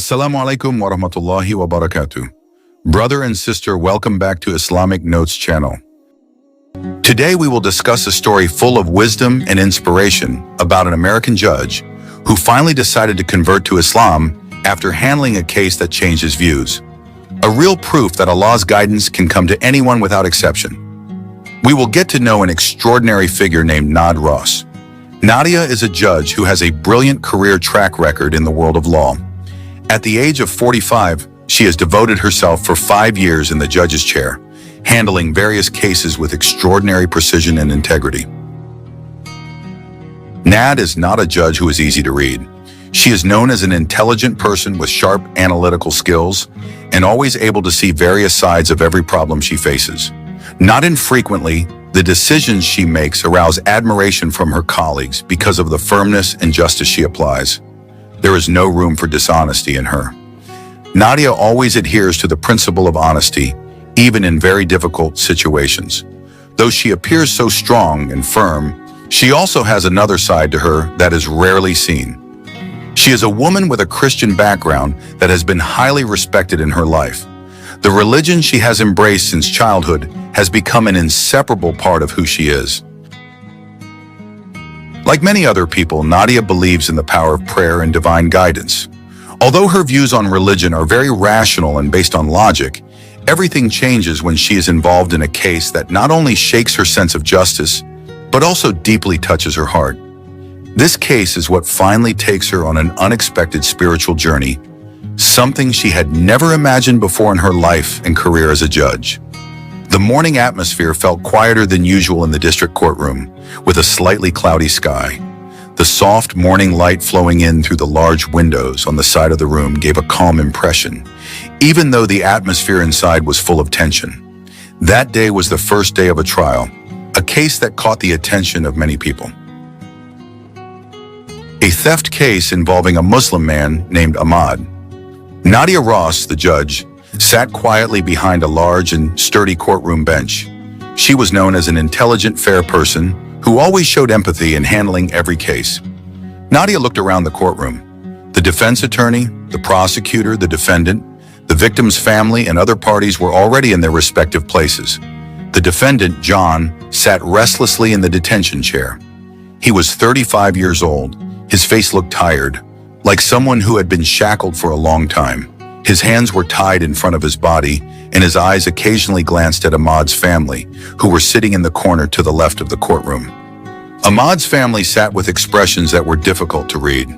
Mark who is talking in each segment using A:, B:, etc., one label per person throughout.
A: Assalamu alaikum wa rahmatullahi wa barakatuh. Brother and sister, welcome back to Islamic Notes channel. Today we will discuss a story full of wisdom and inspiration about an American judge who finally decided to convert to Islam after handling a case that changed his views. A real proof that Allah's guidance can come to anyone without exception. We will get to know an extraordinary figure named Nadia Ross. Nadia is a judge who has a brilliant career track record in the world of law. At the age of 45, she has devoted herself for 5 years in the judge's chair, handling various cases with extraordinary precision and integrity. Nadia is not a judge who is easy to read. She is known as an intelligent person with sharp analytical skills and always able to see various sides of every problem she faces. Not infrequently, the decisions she makes arouse admiration from her colleagues because of the firmness and justice she applies. There is no room for dishonesty in her. Nadia always adheres to the principle of honesty, even in very difficult situations. Though she appears so strong and firm, she also has another side to her that is rarely seen. She is a woman with a Christian background that has been highly respected in her life. The religion she has embraced since childhood has become an inseparable part of who she is. Like many other people, Nadia believes in the power of prayer and divine guidance. Although her views on religion are very rational and based on logic, everything changes when she is involved in a case that not only shakes her sense of justice, but also deeply touches her heart. This case is what finally takes her on an unexpected spiritual journey, something she had never imagined before in her life and career as a judge. The morning atmosphere felt quieter than usual in the district courtroom, with a slightly cloudy sky. The soft morning light flowing in through the large windows on the side of the room gave a calm impression, even though the atmosphere inside was full of tension. That day was the first day of a trial, a case that caught the attention of many people. A theft case involving a Muslim man named Ahmad. Nadia Ross, the judge, sat quietly behind a large and sturdy courtroom bench. She was known as an intelligent, fair person who always showed empathy in handling every case. Nadia looked around the courtroom. The defense attorney, the prosecutor, the defendant, the victim's family, and other parties were already in their respective places. The defendant, John, sat restlessly in the detention chair. He was 35 years old. His face looked tired, like someone who had been shackled for a long time. His hands were tied in front of his body, and his eyes occasionally glanced at Ahmad's family, who were sitting in the corner to the left of the courtroom. Ahmad's family sat with expressions that were difficult to read.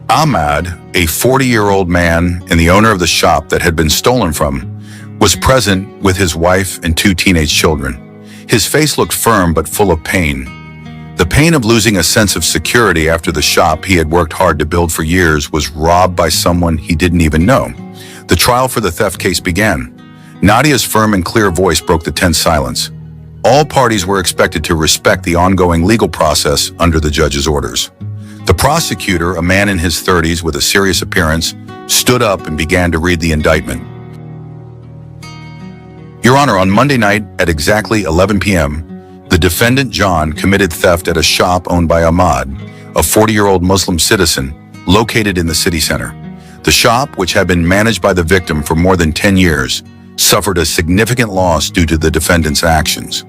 A: Ahmad, a 40-year-old man and the owner of the shop that had been stolen from, was present with his wife and 2 teenage children. His face looked firm but full of pain. The pain of losing a sense of security after the shop he had worked hard to build for years was robbed by someone he didn't even know. The trial for the theft case began. Nadia's firm and clear voice broke the tense silence. All parties were expected to respect the ongoing legal process under the judge's orders. The prosecutor, a man in his 30s with a serious appearance, stood up and began to read the indictment. Your Honor, on Monday night at exactly 11 p.m., the defendant, John, committed theft at a shop owned by Ahmad, a 40-year-old Muslim citizen, located in the city center. The shop, which had been managed by the victim for more than 10 years, suffered a significant loss due to the defendant's actions.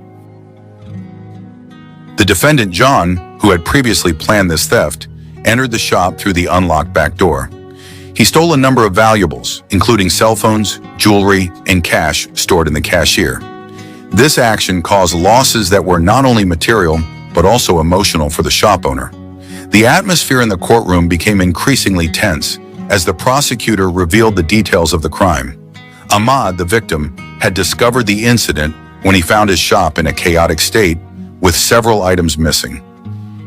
A: The defendant, John, who had previously planned this theft, entered the shop through the unlocked back door. He stole a number of valuables, including cell phones, jewelry, and cash stored in the cashier. This action caused losses that were not only material, but also emotional for the shop owner. The atmosphere in the courtroom became increasingly tense as the prosecutor revealed the details of the crime. Ahmad, the victim, had discovered the incident when he found his shop in a chaotic state with several items missing.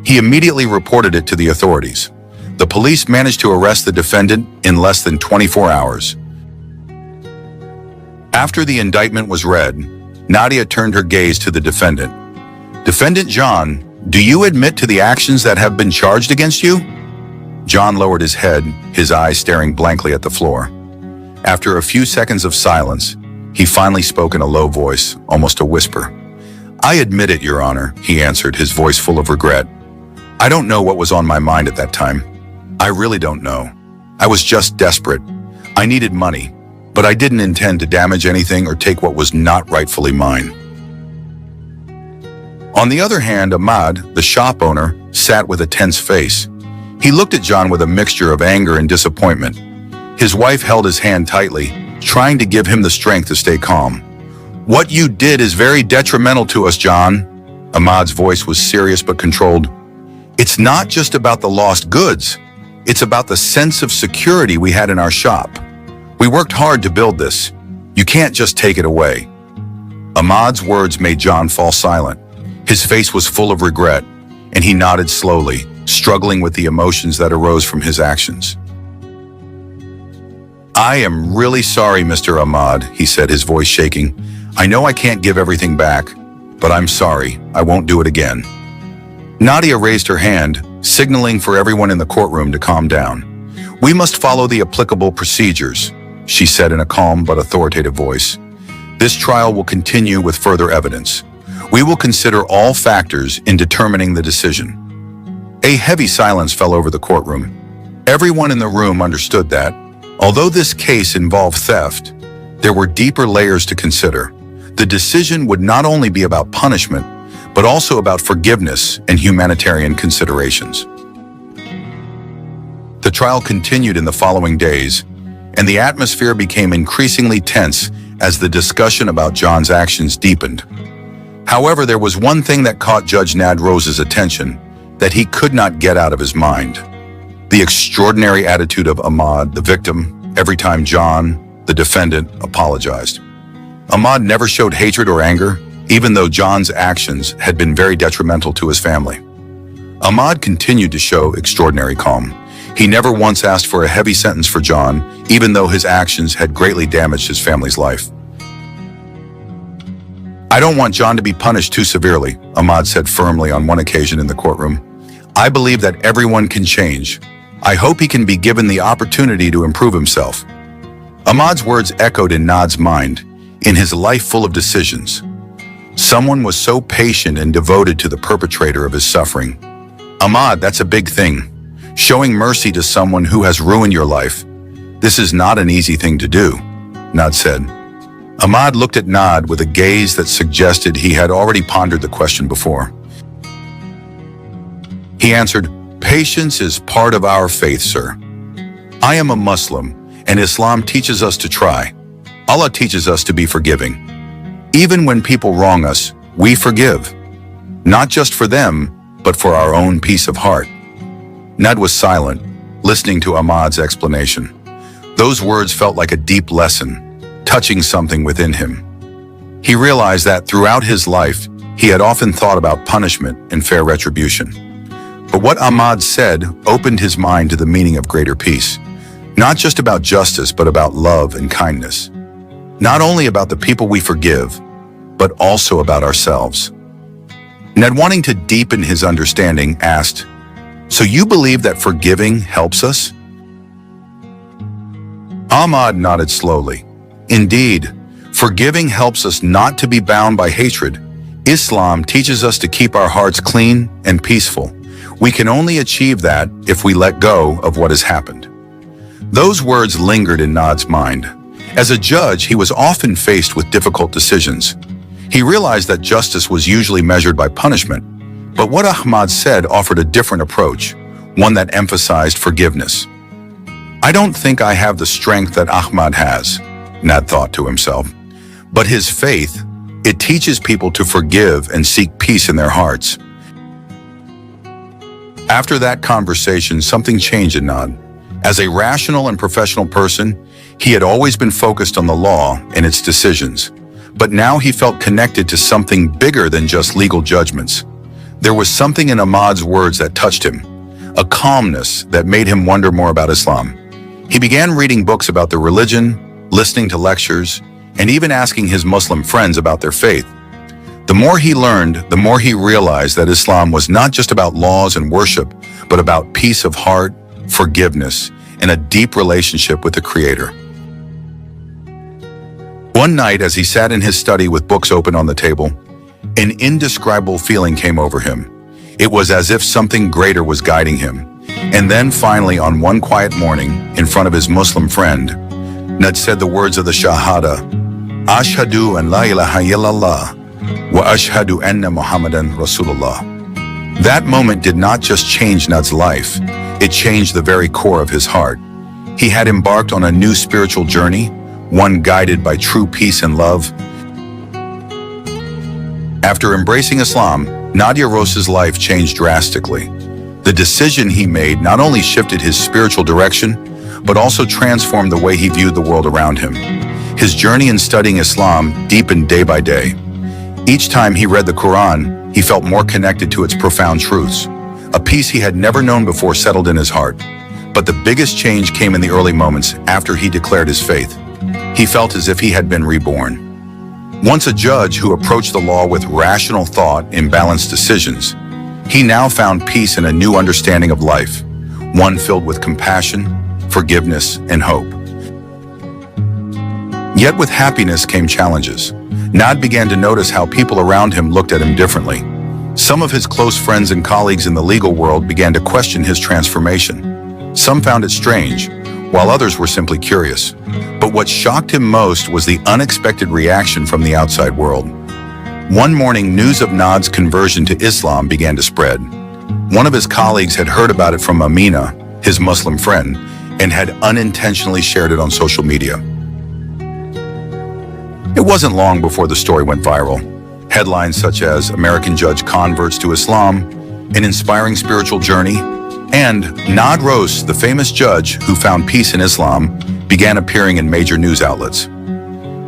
A: He immediately reported it to the authorities. The police managed to arrest the defendant in less than 24 hours. After the indictment was read, Nadia turned her gaze to the defendant. Defendant John, do you admit to the actions that have been charged against you? John lowered his head, his eyes staring blankly at the floor. After a few seconds of silence, he finally spoke in a low voice, almost a whisper. I admit it, Your Honor, he answered, his voice full of regret. I don't know what was on my mind at that time. I really don't know. I was just desperate. I needed money, but I didn't intend to damage anything or take what was not rightfully mine. On the other hand, Ahmad, the shop owner, sat with a tense face. He looked at John with a mixture of anger and disappointment. His wife held his hand tightly, trying to give him the strength to stay calm. "What you did is very detrimental to us, John." Ahmad's voice was serious but controlled. "It's not just about the lost goods. It's about the sense of security we had in our shop. We worked hard to build this. You can't just take it away." Ahmad's words made John fall silent. His face was full of regret, and he nodded slowly, struggling with the emotions that arose from his actions. "I am really sorry, Mr. Ahmad," he said, his voice shaking. "I know I can't give everything back, but I'm sorry. I won't do it again." Nadia raised her hand, signaling for everyone in the courtroom to calm down. "We must follow the applicable procedures," she said in a calm but authoritative voice. "This trial will continue with further evidence. We will consider all factors in determining the decision." A heavy silence fell over the courtroom. Everyone in the room understood that, although this case involved theft, there were deeper layers to consider. The decision would not only be about punishment, but also about forgiveness and humanitarian considerations. The trial continued in the following days, and the atmosphere became increasingly tense as the discussion about John's actions deepened. However, there was one thing that caught Judge Nadrose's attention that he could not get out of his mind: the extraordinary attitude of Ahmad, the victim, every time John, the defendant, apologized. Ahmad never showed hatred or anger, even though John's actions had been very detrimental to his family. Ahmad continued to show extraordinary calm. He never once asked for a heavy sentence for John, even though his actions had greatly damaged his family's life. "I don't want John to be punished too severely," Ahmad said firmly on one occasion in the courtroom. "I believe that everyone can change. I hope he can be given the opportunity to improve himself." Ahmad's words echoed in Nad's mind. In his life full of decisions, someone was so patient and devoted to the perpetrator of his suffering. "Ahmad, that's a big thing. Showing mercy to someone who has ruined your life. This is not an easy thing to do," Nad said. Ahmad looked at Nad with a gaze that suggested he had already pondered the question before. He answered, "Patience is part of our faith, sir. I am a Muslim, and Islam teaches us to try. Allah teaches us to be forgiving. Even when people wrong us, we forgive. Not just for them, but for our own peace of heart." Nad was silent, listening to Ahmad's explanation. Those words felt like a deep lesson, touching something within him. He realized that throughout his life, he had often thought about punishment and fair retribution. But what Ahmad said opened his mind to the meaning of greater peace. Not just about justice, but about love and kindness. Not only about the people we forgive, but also about ourselves. Ned, wanting to deepen his understanding, asked, "So you believe that forgiving helps us?" Ahmad nodded slowly. "Indeed, forgiving helps us not to be bound by hatred. Islam teaches us to keep our hearts clean and peaceful. We can only achieve that if we let go of what has happened." Those words lingered in Nad's mind. As a judge, he was often faced with difficult decisions. He realized that justice was usually measured by punishment, but what Ahmad said offered a different approach, one that emphasized forgiveness. "I don't think I have the strength that Ahmad has," Nad thought to himself. But his faith, it teaches people to forgive and seek peace in their hearts. After that conversation, something changed in Nad. As a rational and professional person, he had always been focused on the law and its decisions. But now he felt connected to something bigger than just legal judgments. There was something in Ahmad's words that touched him, a calmness that made him wonder more about Islam. He began reading books about the religion, listening to lectures, and even asking his Muslim friends about their faith. The more he learned, the more he realized that Islam was not just about laws and worship, but about peace of heart, forgiveness, and a deep relationship with the Creator. One night, as he sat in his study with books open on the table, an indescribable feeling came over him. It was as if something greater was guiding him. And then finally, on one quiet morning, in front of his Muslim friend, Nad said the words of the Shahada, Ashhadu an la ilaha illallah wa ashhadu anna Muhammadan Rasulullah. That moment did not just change Nad's life, it changed the very core of his heart. He had embarked on a new spiritual journey, one guided by true peace and love. After embracing Islam, Nadia Ros's life changed drastically. The decision he made not only shifted his spiritual direction, but also transformed the way he viewed the world around him. His journey in studying Islam deepened day by day. Each time he read the Quran, he felt more connected to its profound truths. A peace he had never known before settled in his heart. But the biggest change came in the early moments after he declared his faith. He felt as if he had been reborn. Once a judge who approached the law with rational thought and balanced decisions, he now found peace in a new understanding of life, one filled with compassion, forgiveness, and hope. Yet with happiness came challenges. Nad began to notice how people around him looked at him differently. Some of his close friends and colleagues in the legal world began to question his transformation. Some found it strange, while others were simply curious. But what shocked him most was the unexpected reaction from the outside world. One morning, news of Nad's conversion to Islam began to spread. One of his colleagues had heard about it from Amina, his Muslim friend, and had unintentionally shared it on social media. It wasn't long before the story went viral. Headlines such as American Judge Converts to Islam, An Inspiring Spiritual Journey, and Nad Ros, the famous judge who found peace in Islam, began appearing in major news outlets.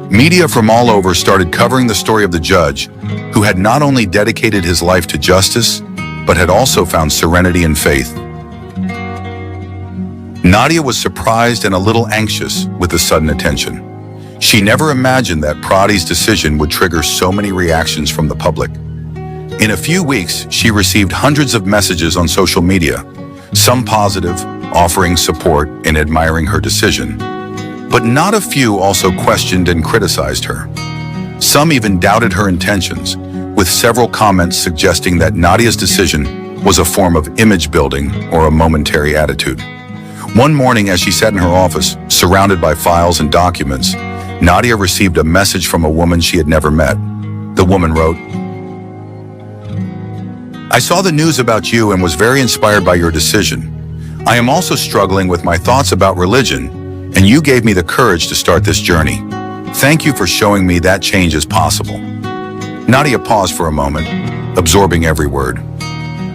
A: Media from all over started covering the story of the judge, who had not only dedicated his life to justice, but had also found serenity and faith. Nadia was surprised and a little anxious with the sudden attention. She never imagined that Pradi's decision would trigger so many reactions from the public. In a few weeks, she received hundreds of messages on social media, some positive, offering support and admiring her decision. But not a few also questioned and criticized her. Some even doubted her intentions, with several comments suggesting that Nadia's decision was a form of image building or a momentary attitude. One morning, as she sat in her office, surrounded by files and documents, Nadia received a message from a woman she had never met. The woman wrote, "I saw the news about you and was very inspired by your decision. I am also struggling with my thoughts about religion, and you gave me the courage to start this journey. Thank you for showing me that change is possible." Nadia paused for a moment, absorbing every word.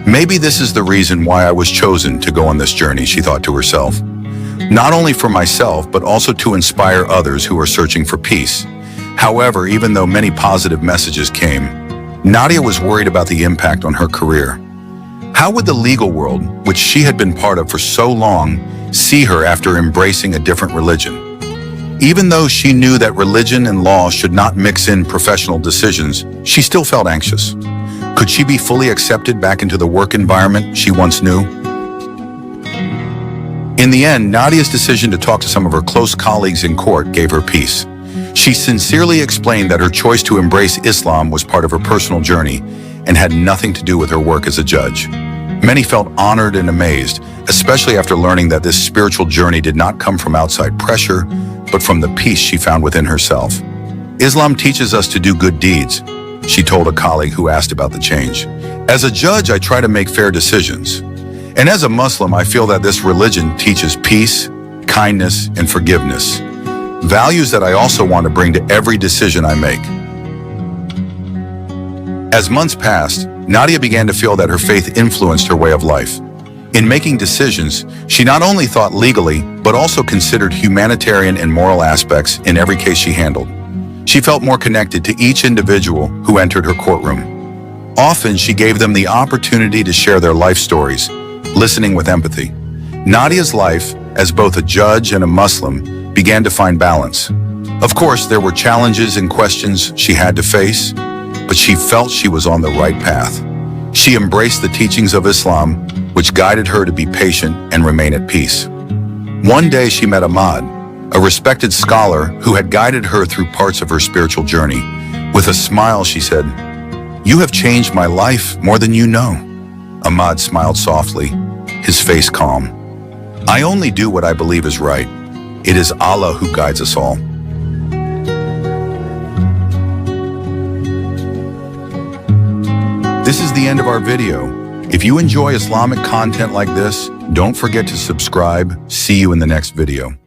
A: Maybe this is the reason why I was chosen to go on this journey, she thought to herself. Not only for myself, but also to inspire others who are searching for peace. However, even though many positive messages came, Nadia was worried about the impact on her career. How would the legal world, which she had been part of for so long, see her after embracing a different religion? Even though she knew that religion and law should not mix in professional decisions, she still felt anxious. Could she be fully accepted back into the work environment she once knew? In the end, Nadia's decision to talk to some of her close colleagues in court gave her peace. She sincerely explained that her choice to embrace Islam was part of her personal journey and had nothing to do with her work as a judge. Many felt honored and amazed, especially after learning that this spiritual journey did not come from outside pressure, but from the peace she found within herself. "Islam teaches us to do good deeds," she told a colleague who asked about the change. "As a judge, I try to make fair decisions. And as a Muslim, I feel that this religion teaches peace, kindness, and forgiveness. Values that I also want to bring to every decision I make." As months passed, Nadia began to feel that her faith influenced her way of life. In making decisions, she not only thought legally, but also considered humanitarian and moral aspects in every case she handled. She felt more connected to each individual who entered her courtroom. Often, she gave them the opportunity to share their life stories, listening with empathy. Nadia's life, as both a judge and a Muslim, began to find balance. Of course, there were challenges and questions she had to face, but she felt she was on the right path. She embraced the teachings of Islam, which guided her to be patient and remain at peace. One day she met Ahmad, a respected scholar who had guided her through parts of her spiritual journey. With a smile, she said, "You have changed my life more than you know." Ahmad smiled softly. his face calm. "I only do what I believe is right. It is Allah who guides us all." This is the end of our video. If you enjoy Islamic content like this, don't forget to subscribe. See you in the next video.